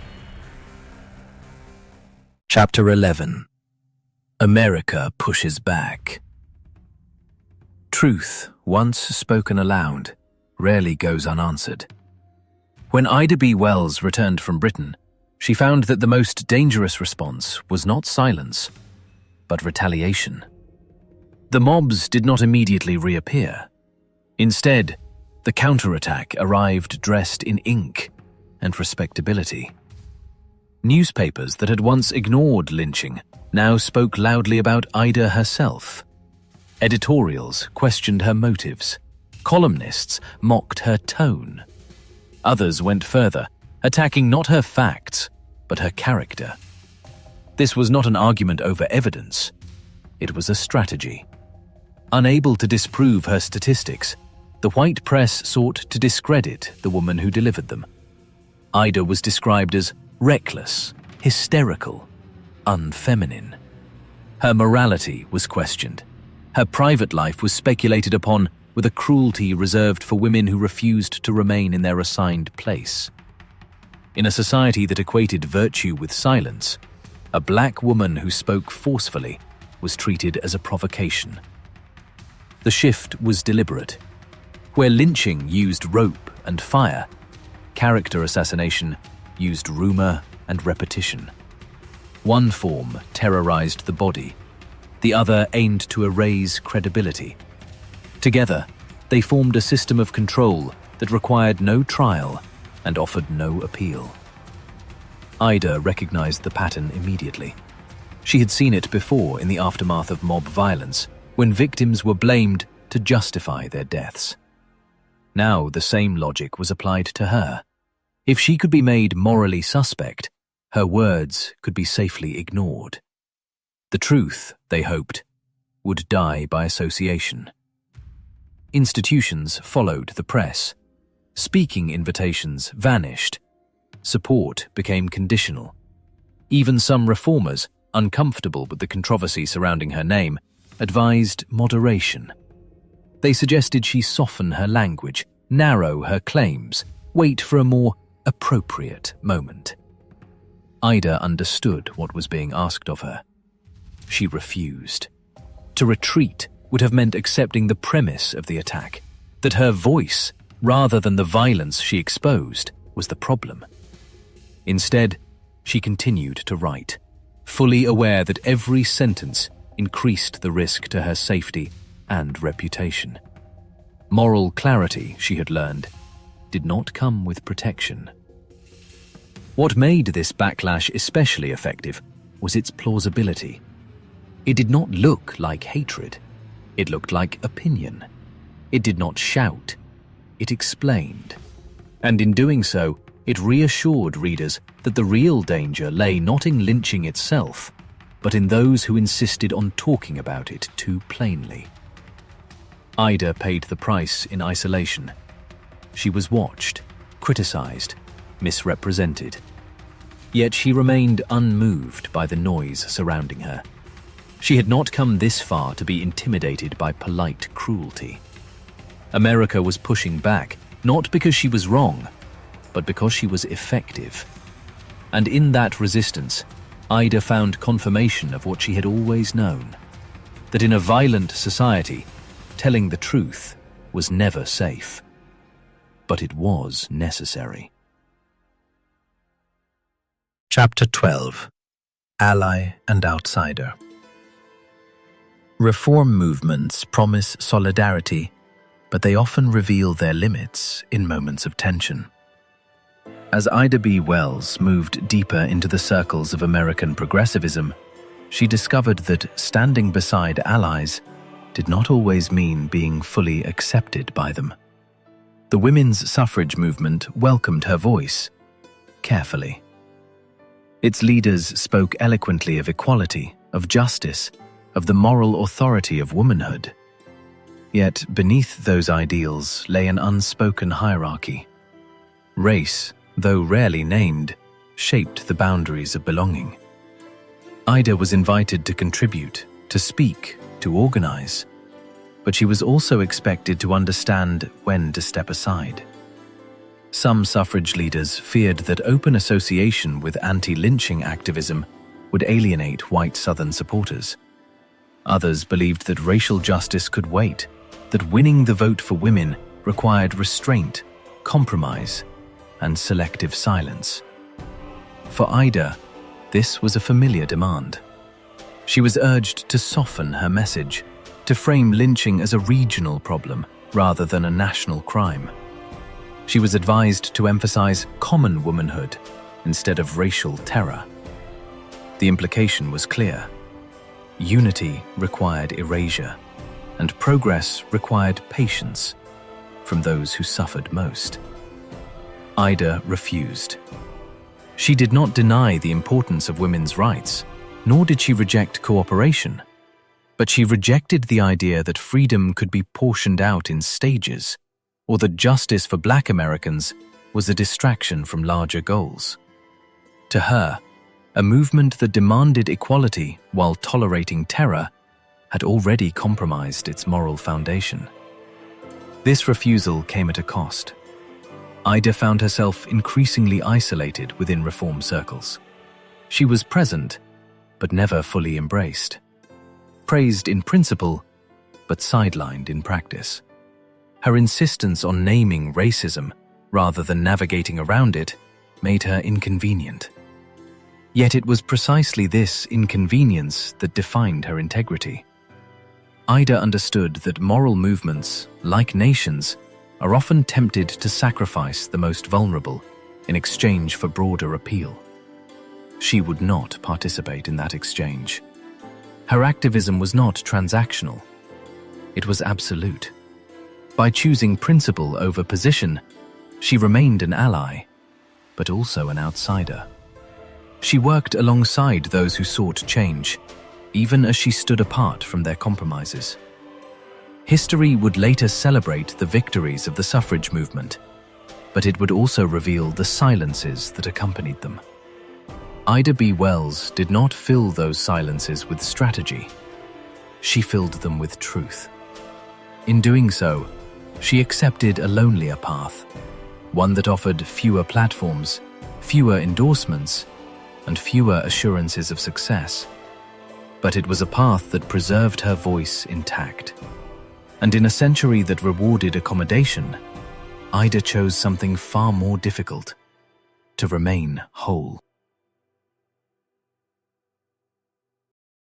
Chapter 11. America Pushes Back. Truth, once spoken aloud, rarely goes unanswered. When Ida B. Wells returned from Britain, she found that the most dangerous response was not silence, but retaliation. The mobs did not immediately reappear. Instead, the counterattack arrived dressed in ink and respectability. Newspapers that had once ignored lynching now spoke loudly about Ida herself. Editorials questioned her motives. Columnists mocked her tone. Others went further, attacking not her facts, but her character. This was not an argument over evidence. It was a strategy. Unable to disprove her statistics, the white press sought to discredit the woman who delivered them. Ida was described as reckless, hysterical, unfeminine. Her morality was questioned. Her private life was speculated upon with a cruelty reserved for women who refused to remain in their assigned place. In a society that equated virtue with silence, a black woman who spoke forcefully was treated as a provocation. The shift was deliberate. Where lynching used rope and fire, character assassination used rumor and repetition. One form terrorized the body, the other aimed to erase credibility. Together, they formed a system of control that required no trial and offered no appeal. Ida recognized the pattern immediately. She had seen it before in the aftermath of mob violence, when victims were blamed to justify their deaths. Now the same logic was applied to her. If she could be made morally suspect, her words could be safely ignored. The truth, they hoped, would die by association. Institutions followed the press. Speaking invitations vanished. Support became conditional. Even some reformers, uncomfortable with the controversy surrounding her name, advised moderation. They suggested she soften her language, narrow her claims, wait for a more appropriate moment. Ida understood what was being asked of her. She refused. To retreat would have meant accepting the premise of the attack, that her voice, rather than the violence she exposed, was the problem. Instead, she continued to write, fully aware that every sentence increased the risk to her safety and reputation. Moral clarity, she had learned, did not come with protection. What made this backlash especially effective was its plausibility. It did not look like hatred. It looked like opinion. It did not shout. It explained. And in doing so, it reassured readers that the real danger lay not in lynching itself, but in those who insisted on talking about it too plainly. Ida paid the price in isolation. She was watched, criticized, misrepresented. Yet she remained unmoved by the noise surrounding her. She had not come this far to be intimidated by polite cruelty. America was pushing back, not because she was wrong, but because she was effective. And in that resistance, Ida found confirmation of what she had always known, that in a violent society, telling the truth was never safe. But it was necessary. Chapter 12. Ally and Outsider. Reform movements promise solidarity, but they often reveal their limits in moments of tension. As Ida B. Wells moved deeper into the circles of American progressivism, she discovered that standing beside allies did not always mean being fully accepted by them. The women's suffrage movement welcomed her voice, carefully. Its leaders spoke eloquently of equality, of justice, of the moral authority of womanhood. Yet beneath those ideals lay an unspoken hierarchy. Race, though rarely named, shaped the boundaries of belonging. Ida was invited to contribute, to speak, to organize, but she was also expected to understand when to step aside. Some suffrage leaders feared that open association with anti-lynching activism would alienate white Southern supporters. Others believed that racial justice could wait, that winning the vote for women required restraint, compromise, and selective silence. For Ida, this was a familiar demand. She was urged to soften her message, to frame lynching as a regional problem rather than a national crime. She was advised to emphasize common womanhood instead of racial terror. The implication was clear. Unity required erasure, and progress required patience from those who suffered most. Ida refused. She did not deny the importance of women's rights, nor did she reject cooperation, but she rejected the idea that freedom could be portioned out in stages, or that justice for Black Americans was a distraction from larger goals. To her, a movement that demanded equality while tolerating terror had already compromised its moral foundation. This refusal came at a cost. Ida found herself increasingly isolated within reform circles. She was present, but never fully embraced. Praised in principle, but sidelined in practice. Her insistence on naming racism, rather than navigating around it, made her inconvenient. Yet it was precisely this inconvenience that defined her integrity. Ida understood that moral movements, like nations, are often tempted to sacrifice the most vulnerable in exchange for broader appeal. She would not participate in that exchange. Her activism was not transactional. It was absolute. By choosing principle over position, she remained an ally, but also an outsider. She worked alongside those who sought change, even as she stood apart from their compromises. History would later celebrate the victories of the suffrage movement, but it would also reveal the silences that accompanied them. Ida B. Wells did not fill those silences with strategy. She filled them with truth. In doing so, she accepted a lonelier path, one that offered fewer platforms, fewer endorsements, and fewer assurances of success. But it was a path that preserved her voice intact. And in a century that rewarded accommodation, Ida chose something far more difficult: to remain whole.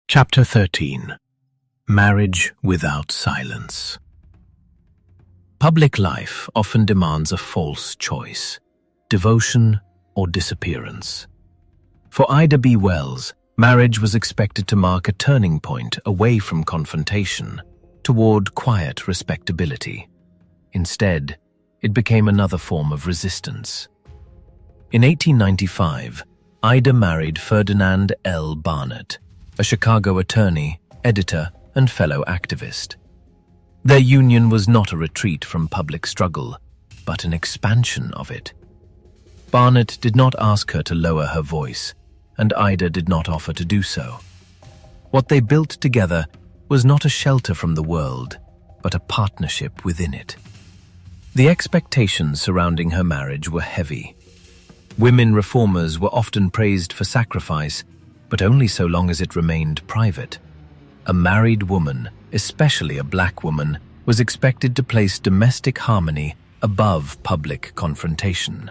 Chapter 13. Marriage without silence. Public life often demands a false choice: devotion or disappearance. For Ida B. Wells, marriage was expected to mark a turning point away from confrontation toward quiet respectability. Instead, it became another form of resistance. In 1895, Ida married Ferdinand L. Barnett, a Chicago attorney, editor, and fellow activist. Their union was not a retreat from public struggle, but an expansion of it. Barnett did not ask her to lower her voice, and Ida did not offer to do so. What they built together was not a shelter from the world, but a partnership within it. The expectations surrounding her marriage were heavy. Women reformers were often praised for sacrifice, but only so long as it remained private. A married woman, especially a Black woman, was expected to place domestic harmony above public confrontation.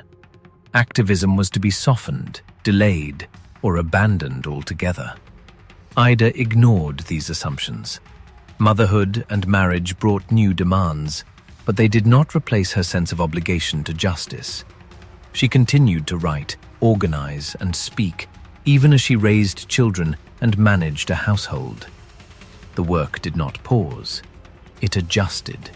Activism was to be softened, delayed, or abandoned altogether. Ida ignored these assumptions. Motherhood and marriage brought new demands, but they did not replace her sense of obligation to justice. She continued to write, organize, and speak, even as she raised children and managed a household. The work did not pause. It adjusted.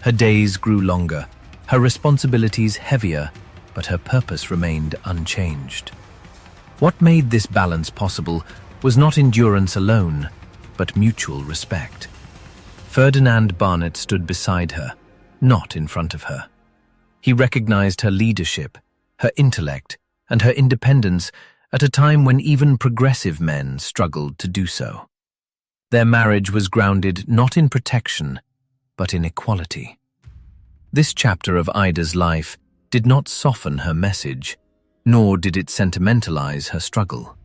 Her days grew longer, her responsibilities heavier, but her purpose remained unchanged. What made this balance possible was not endurance alone, but mutual respect. Ferdinand Barnett stood beside her, not in front of her. He recognized her leadership, her intellect, and her independence at a time when even progressive men struggled to do so. Their marriage was grounded not in protection, but in equality. This chapter of Ida's life did not soften her message, nor did it sentimentalize her struggle.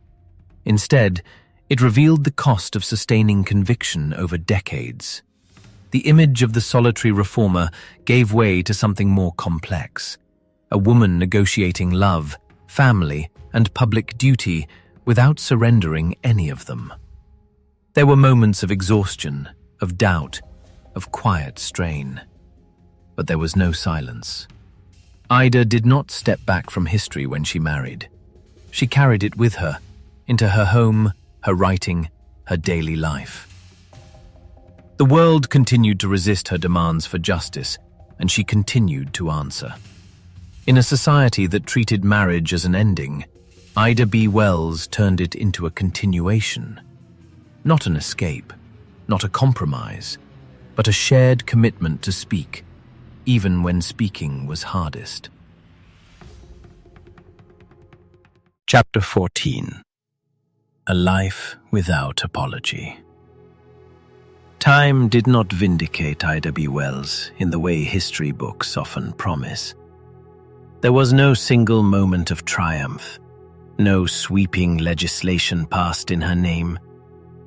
Instead, it revealed the cost of sustaining conviction over decades. The image of the solitary reformer gave way to something more complex, a woman negotiating love, family, and public duty without surrendering any of them. There were moments of exhaustion, of doubt, of quiet strain. But there was no silence. Ida did not step back from history when she married. She carried it with her, into her home, her writing, her daily life. The world continued to resist her demands for justice, and she continued to answer. In a society that treated marriage as an ending, Ida B. Wells turned it into a continuation. Not an escape, not a compromise, but a shared commitment to speak, even when speaking was hardest. Chapter 14. A Life Without Apology. Time did not vindicate Ida B. Wells in the way history books often promise. There was no single moment of triumph, no sweeping legislation passed in her name,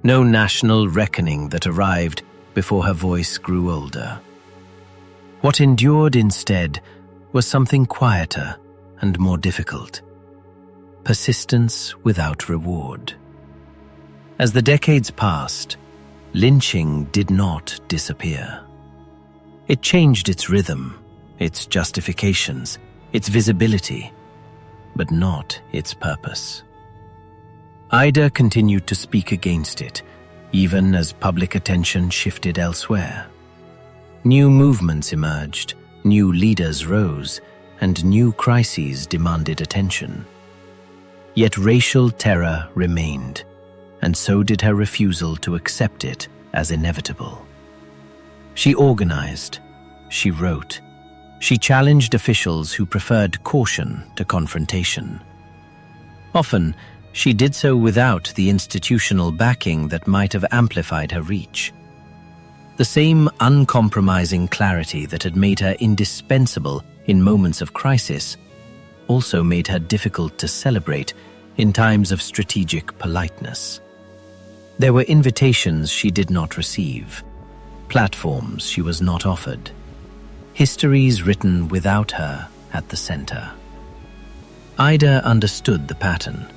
no national reckoning that arrived before her voice grew older. What endured instead was something quieter and more difficult: persistence without reward. As the decades passed, lynching did not disappear. It changed its rhythm, its justifications, its visibility, but not its purpose. Ida continued to speak against it, even as public attention shifted elsewhere. New movements emerged, new leaders rose, and new crises demanded attention. Yet racial terror remained, and so did her refusal to accept it as inevitable. She organized, she wrote, she challenged officials who preferred caution to confrontation. Often, she did so without the institutional backing that might have amplified her reach. The same uncompromising clarity that had made her indispensable in moments of crisis also made her difficult to celebrate in times of strategic politeness. There were invitations she did not receive, platforms she was not offered, histories written without her at the center. Ida understood the pattern.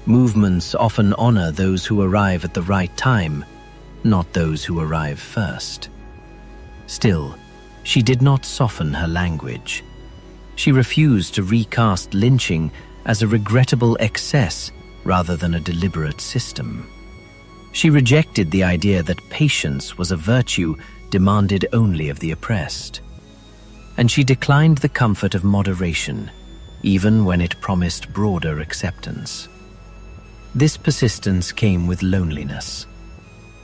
Movements often honor those who arrive at the right time, not those who arrive first. Still, she did not soften her language. She refused to recast lynching as a regrettable excess rather than a deliberate system. She rejected the idea that patience was a virtue demanded only of the oppressed. And she declined the comfort of moderation, even when it promised broader acceptance. This persistence came with loneliness.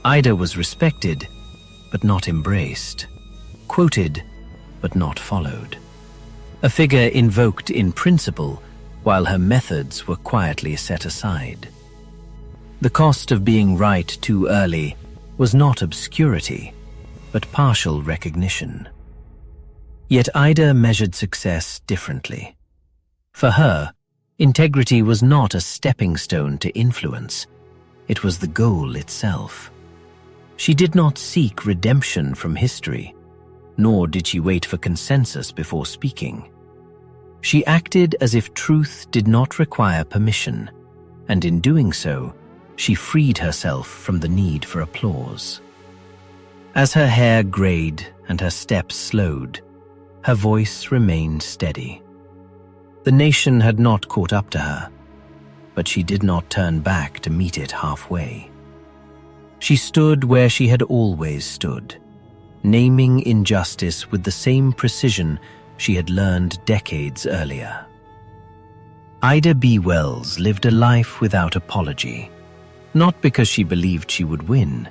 Ida was respected, but not embraced, quoted, but not followed. A figure invoked in principle, while her methods were quietly set aside. The cost of being right too early was not obscurity, but partial recognition. Yet Ida measured success differently. For her, integrity was not a stepping stone to influence, it was the goal itself. She did not seek redemption from history, nor did she wait for consensus before speaking. She acted as if truth did not require permission, and in doing so, she freed herself from the need for applause. As her hair grayed and her steps slowed, her voice remained steady. The nation had not caught up to her, but she did not turn back to meet it halfway. She stood where she had always stood, naming injustice with the same precision she had learned decades earlier. Ida B. Wells lived a life without apology, not because she believed she would win,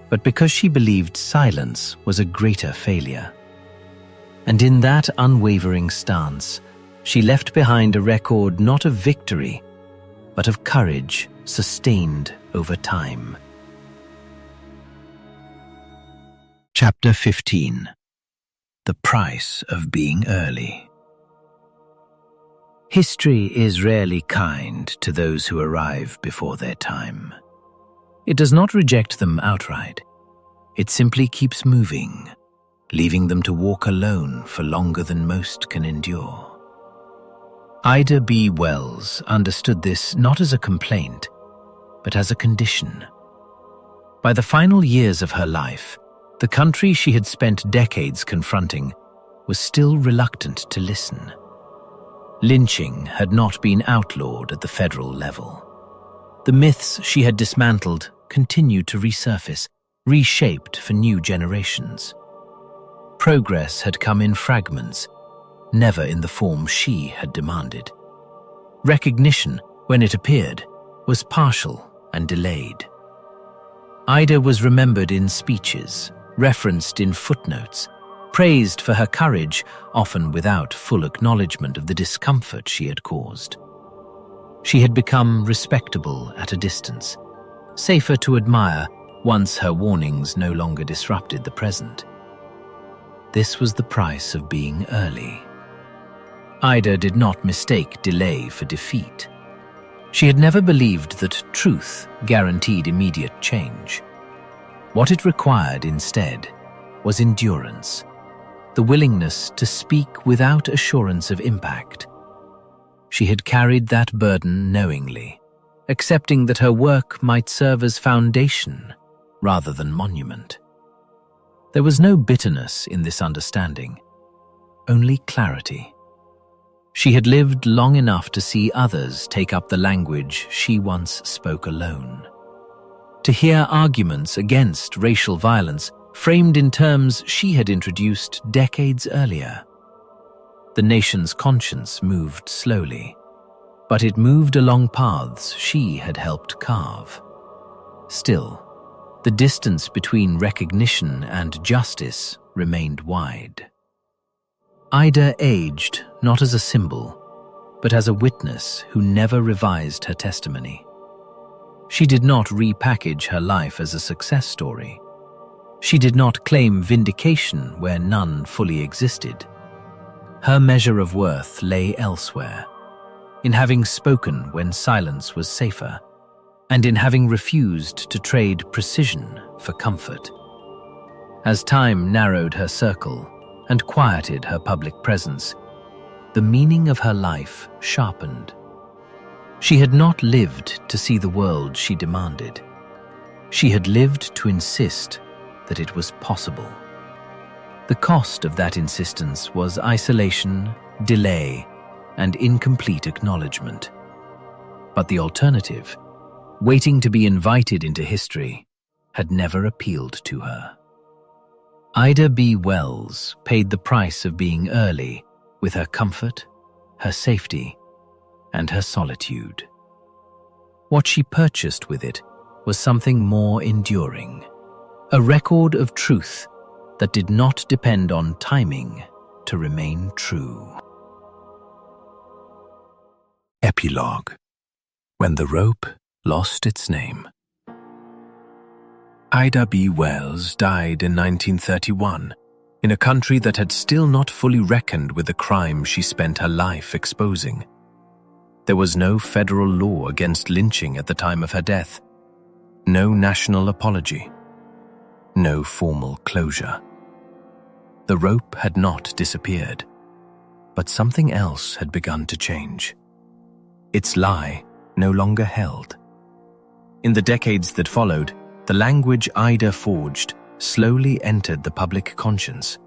but because she believed silence was a greater failure. And in that unwavering stance, she left behind a record not of victory, but of courage sustained over time. Chapter 15. The Price of Being Early. History is rarely kind to those who arrive before their time. It does not reject them outright. It simply keeps moving, leaving them to walk alone for longer than most can endure. Ida B. Wells understood this not as a complaint, but as a condition. By the final years of her life, the country she had spent decades confronting was still reluctant to listen. Lynching had not been outlawed at the federal level. The myths she had dismantled continued to resurface, reshaped for new generations. Progress had come in fragments, never in the form she had demanded. Recognition, when it appeared, was partial and delayed. Ida was remembered in speeches, referenced in footnotes, praised for her courage, often without full acknowledgement of the discomfort she had caused. She had become respectable at a distance, safer to admire once her warnings no longer disrupted the present. This was the price of being early. Ida did not mistake delay for defeat. She had never believed that truth guaranteed immediate change. What it required instead was endurance, the willingness to speak without assurance of impact. She had carried that burden knowingly, accepting that her work might serve as foundation rather than monument. There was no bitterness in this understanding, only clarity. She had lived long enough to see others take up the language she once spoke alone, to hear arguments against racial violence framed in terms she had introduced decades earlier. The nation's conscience moved slowly, but it moved along paths she had helped carve. Still, the distance between recognition and justice remained wide. Ida aged not as a symbol, but as a witness who never revised her testimony. She did not repackage her life as a success story. She did not claim vindication where none fully existed. Her measure of worth lay elsewhere, in having spoken when silence was safer, and in having refused to trade precision for comfort. As time narrowed her circle and quieted her public presence, the meaning of her life sharpened. She had not lived to see the world she demanded. She had lived to insist that it was possible. The cost of that insistence was isolation, delay, and incomplete acknowledgement. But the alternative, waiting to be invited into history, had never appealed to her. Ida B. Wells paid the price of being early with her comfort, her safety, and her solitude. What she purchased with it was something more enduring, a record of truth that did not depend on timing to remain true. Epilogue: When the Rope Lost Its Name. Ida B. Wells died in 1931, in a country that had still not fully reckoned with the crime she spent her life exposing. There was no federal law against lynching at the time of her death, no national apology, no formal closure. The rope had not disappeared, but something else had begun to change. Its lie no longer held. In the decades that followed, the language Ida forged slowly entered the public conscience.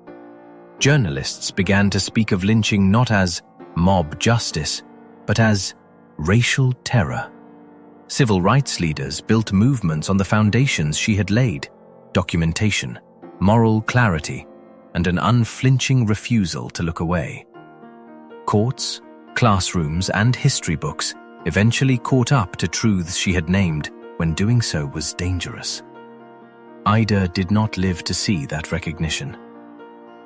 Journalists began to speak of lynching not as mob justice, but as racial terror. Civil rights leaders built movements on the foundations she had laid: documentation, moral clarity, and an unflinching refusal to look away. Courts, classrooms, and history books eventually caught up to truths she had named when doing so was dangerous. Ida did not live to see that recognition.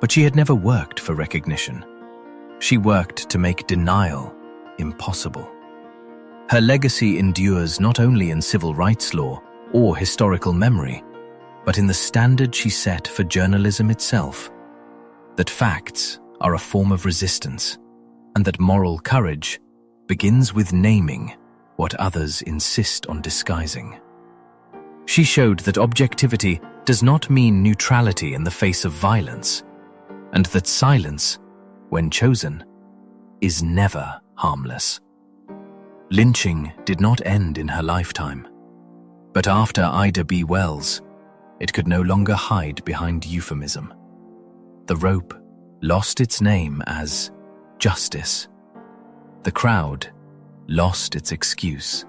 But she had never worked for recognition. She worked to make denial impossible. Her legacy endures not only in civil rights law or historical memory, but in the standard she set for journalism itself: that facts are a form of resistance, and that moral courage begins with naming what others insist on disguising. She showed that objectivity does not mean neutrality in the face of violence, and that silence, when chosen, is never harmless. Lynching did not end in her lifetime, but after Ida B. Wells, it could no longer hide behind euphemism. The rope lost its name as justice. The crowd lost its excuse.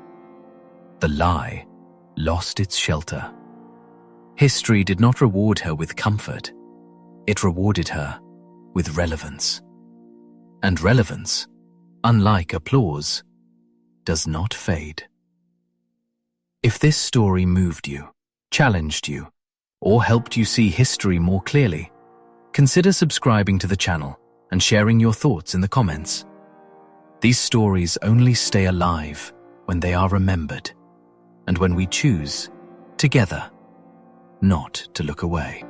The lie lost its shelter. History did not reward her with comfort. It rewarded her with relevance. And relevance, unlike applause, does not fade. If this story moved you, challenged you, or helped you see history more clearly, consider subscribing to the channel and sharing your thoughts in the comments. These stories only stay alive when they are remembered, and when we choose, together, not to look away.